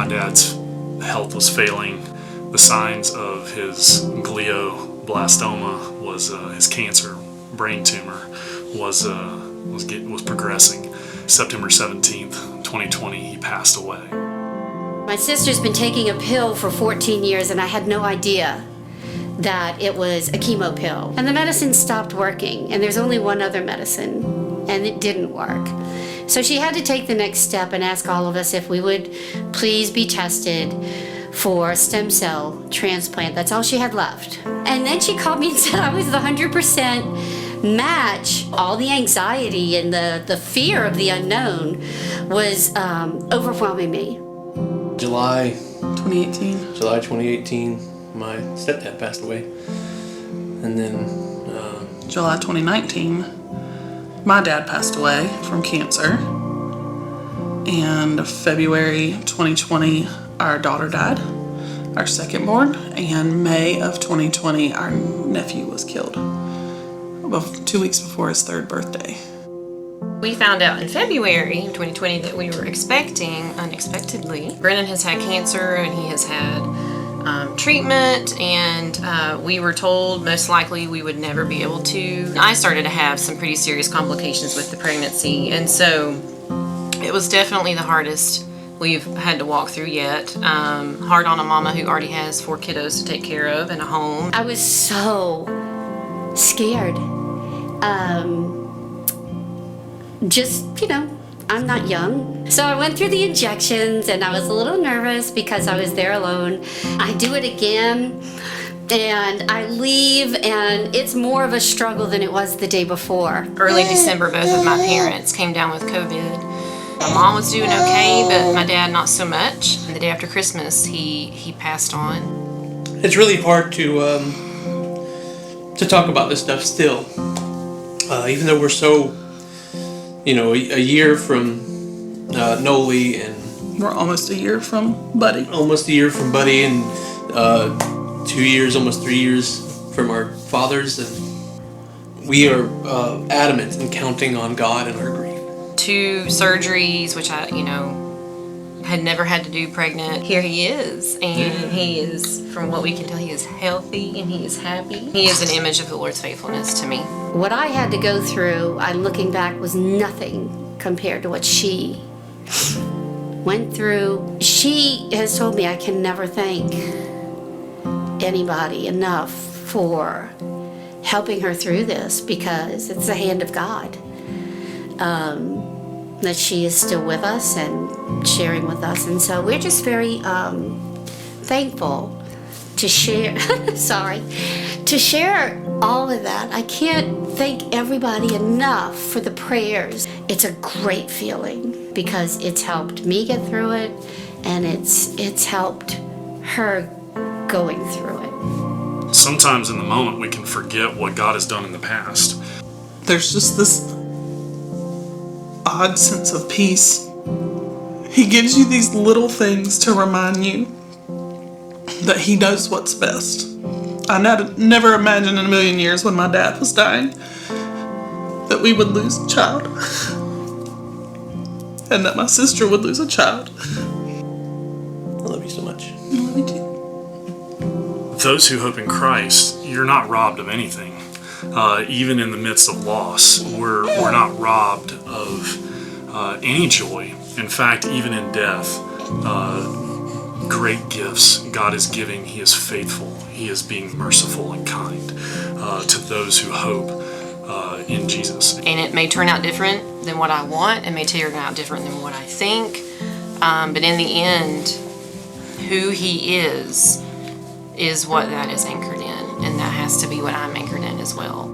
My dad's health was failing. The signs of his glioblastoma was his cancer, brain tumor, was progressing. September 17th, 2020, he passed away. My sister's been taking a pill for 14 years, and I had no idea that it was a chemo pill. And the medicine stopped working, and there's only one other medicine, and it didn't work. So she had to take the next step and ask all of us if we would please be tested for stem cell transplant. That's all she had left. And then she called me and said I was the 100% match. All the anxiety and the fear of the unknown was overwhelming me. July 2018, my stepdad passed away. And then July 2019, my dad passed away from cancer. And February 2020, our daughter died, our second born. And May of 2020, our nephew was killed 2 weeks before his third birthday. We found out in February 2020 that we were expecting unexpectedly. Brennan has had cancer and he has had treatment, and we were told most likely we would never be able to. I started to have some pretty serious complications with the pregnancy, and so it was definitely the hardest we've had to walk through yet. Hard on a mama who already has 4 kiddos to take care of and a home. I was so scared. I'm not young. So I went through the injections and I was a little nervous because I was there alone. I do it again and I leave, and it's more of a struggle than it was the day before. Early December, both of my parents came down with COVID. My mom was doing okay, but my dad not so much. And the day after Christmas, he passed on. it's really hard to talk about this stuff still. Even though we're so, a year from Noli, and We're almost a year from Buddy. almost a year from Buddy, and 2 years, almost 3 years from our fathers, and we are adamant in counting on God in our grief. 2 surgeries, which I, had never had to do pregnant. Here he is, and he is, from what we can tell, he is healthy and he is happy. He is an image of the Lord's faithfulness to me. What I had to go through, I'm looking back, was nothing compared to what she went through. She has told me I can never thank anybody enough for helping her through this, because it's the hand of God. That she is still with us and sharing with us, and so we're just very thankful to share to share all of that. I can't thank everybody enough for the prayers. It's a great feeling because it's helped me get through it, and it's helped her going through it. Sometimes in the moment we can forget what God has done in the past. There's just this odd sense of peace. He gives you these little things to remind you that he knows what's best. I never imagined in a million years when my dad was dying that we would lose a child and that my sister would lose a child. I love you so much. I love you too. Those who hope in Christ, you're not robbed of anything. Even in the midst of loss, we're not robbed of any joy. In fact, even in death, great gifts God is giving. He is faithful. He is being merciful and kind to those who hope in Jesus. And it may turn out different than what I want. It may turn out different than what I think. But in the end, who he is what that is anchored in. And that has to be what I'm anchored in as well.